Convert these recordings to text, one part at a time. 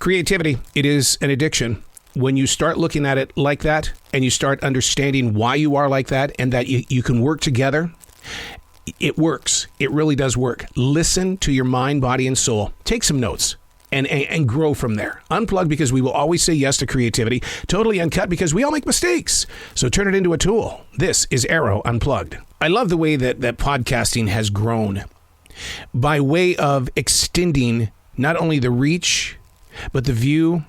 Creativity, it is an addiction. When you start looking at it like that and you start understanding why you are like that and that you can work together, it works. It really does work. Listen to your mind, body, and soul. Take some notes and grow from there. Unplugged because we will always say yes to creativity. Totally Uncut because we all make mistakes. So turn it into a tool. This is Arroe Unplugged. I love the way that podcasting has grown by way of extending not only the reach, but the view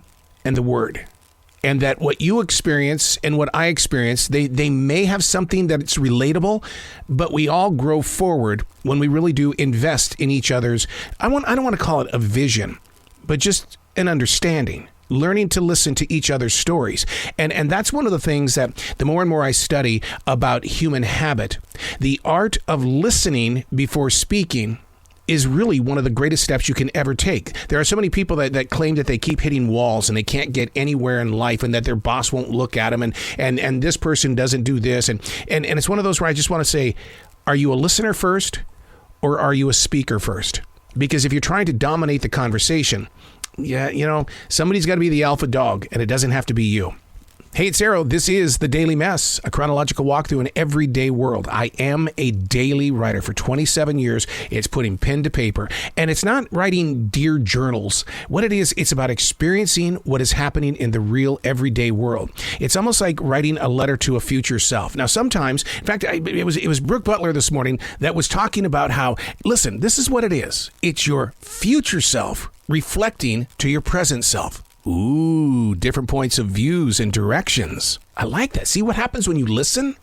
and the word. And that what you experience and what I experience, they may have something that's relatable, but we all grow forward when we really do invest in each other's, I don't want to call it a vision, but just an understanding, learning to listen to each other's stories. And that's one of the things that the more and more I study about human habit, the art of listening before speaking is really one of the greatest steps you can ever take. There are so many people that claim that they keep hitting walls and they can't get anywhere in life and that their boss won't look at them and this person doesn't do this. And it's one of those where I just want to say, are you a listener first or are you a speaker first? Because if you're trying to dominate the conversation, somebody's got to be the alpha dog and it doesn't have to be you. Hey, it's Arroe. This is The Daily Mess, a chronological walkthrough an everyday world. I am a daily writer for 27 years. It's putting pen to paper. And it's not writing dear journals. What it is, it's about experiencing what is happening in the real everyday world. It's almost like writing a letter to a future self. Now, sometimes, in fact, it was Brooke Butler this morning that was talking about how, listen, this is what it is. It's your future self reflecting to your present self. Ooh, different points of views and directions. I like that. See what happens when you listen?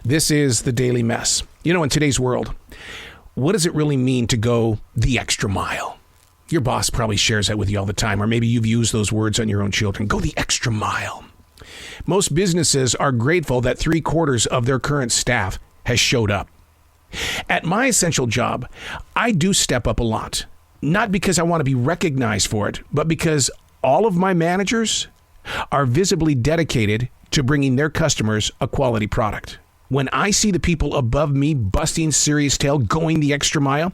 This is The Daily Mess. In today's world, what does it really mean to go the extra mile? Your boss probably shares that with you all the time, or maybe you've used those words on your own children. Go the extra mile. Most businesses are grateful that 3/4 of their current staff has showed up. At my essential job, I do step up a lot. Not because I want to be recognized for it, but because all of my managers are visibly dedicated to bringing their customers a quality product. When I see the people above me busting serious tail, going the extra mile,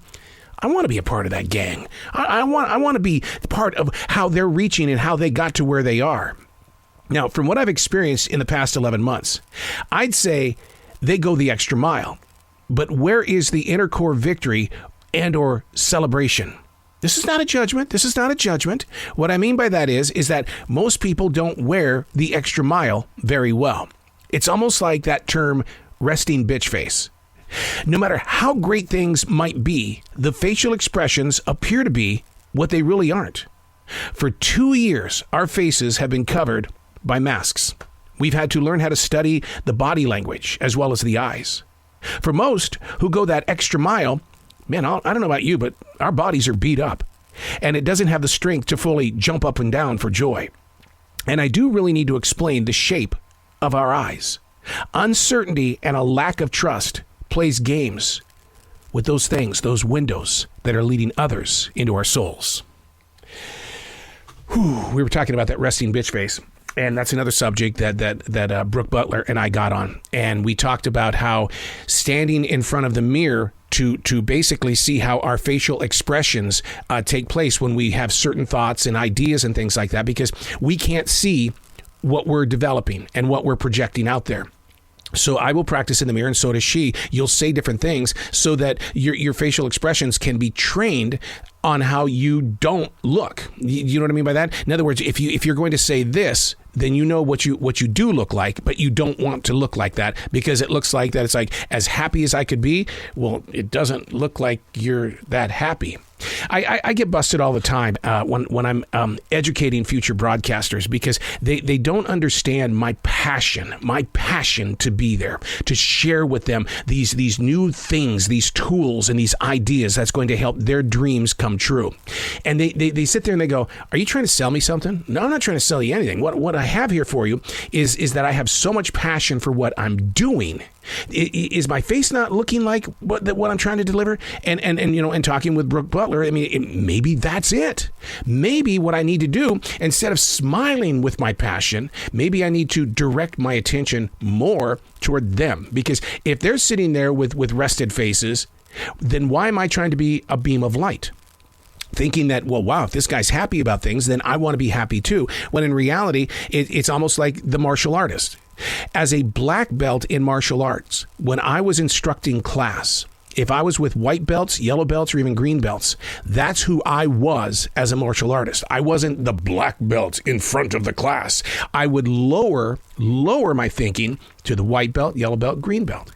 I want to be a part of that gang. I want to be part of how they're reaching and how they got to where they are. Now, from what I've experienced in the past 11 months, I'd say they go the extra mile. But where is the inner core victory and or celebration? This is not a judgment. What I mean by that is that most people don't wear the extra mile very well. It's almost like that term, resting bitch face. No matter how great things might be, the facial expressions appear to be what they really aren't. For 2 years, our faces have been covered by masks. We've had to learn how to study the body language as well as the eyes. For most who go that extra mile, man, I don't know about you, but our bodies are beat up, and it doesn't have the strength to fully jump up and down for joy. And I do really need to explain the shape of our eyes. Uncertainty and a lack of trust plays games with those things, those windows that are leading others into our souls. We were talking about that resting bitch face. And that's another subject that Brooke Butler and I got on. And we talked about how standing in front of the mirror to basically see how our facial expressions take place when we have certain thoughts and ideas and things like that, because we can't see what we're developing and what we're projecting out there. So I will practice in the mirror, and so does she. You'll say different things so that your facial expressions can be trained on how you don't look. You know what I mean by that? In other words, if you're going to say this, then you know what you do look like, but you don't want to look like that because it looks like that. It's like, as happy as I could be, well, it doesn't look like you're that happy. I get busted all the time when I'm educating future broadcasters because they don't understand my passion to be there, to share with them these new things, these tools and these ideas that's going to help their dreams come true. And they sit there and they go, are you trying to sell me something? No, I'm not trying to sell you anything. What I have here for you is that I have so much passion for what I'm doing. Is my face not looking like what I'm trying to deliver? And talking with Brooke Butler, I mean, maybe that's it. Maybe what I need to do, instead of smiling with my passion, maybe I need to direct my attention more toward them. Because if they're sitting there with rested faces, then why am I trying to be a beam of light? thinking that, well, wow, if this guy's happy about things, then I want to be happy too. When in reality, it's almost like the martial artist. As a black belt in martial arts, when I was instructing class, if I was with white belts, yellow belts, or even green belts, that's who I was as a martial artist. I wasn't the black belt in front of the class. I would lower my thinking to the white belt, yellow belt, green belt.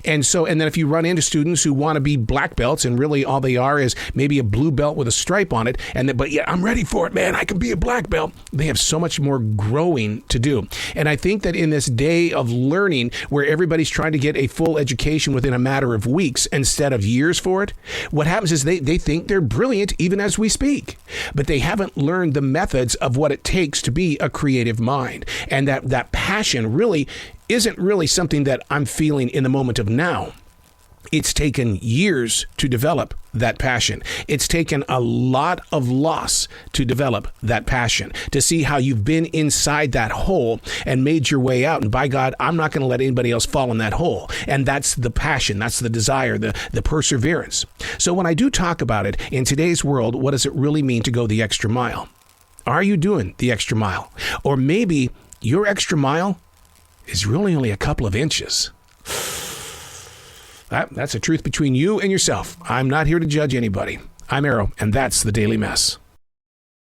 And then if you run into students who want to be black belts and really all they are is maybe a blue belt with a stripe on it, but yeah, I'm ready for it, man, I can be a black belt. They have so much more growing to do. And I think that in this day of learning where everybody's trying to get a full education within a matter of weeks instead of years for it, what happens is they think they're brilliant even as we speak, but they haven't learned the methods of what it takes to be a creative mind. And that passion really isn't really something that I'm feeling in the moment of now. It's taken years to develop that passion. It's taken a lot of loss to develop that passion, to see how you've been inside that hole and made your way out. And by God, I'm not going to let anybody else fall in that hole. And that's the passion. That's the desire, the perseverance. So when I do talk about it in today's world, what does it really mean to go the extra mile? Are you doing the extra mile? Or maybe your extra mile is really only a couple of inches. That's a truth between you and yourself. I'm not here to judge anybody. I'm Arroe, and that's the Daily Mess.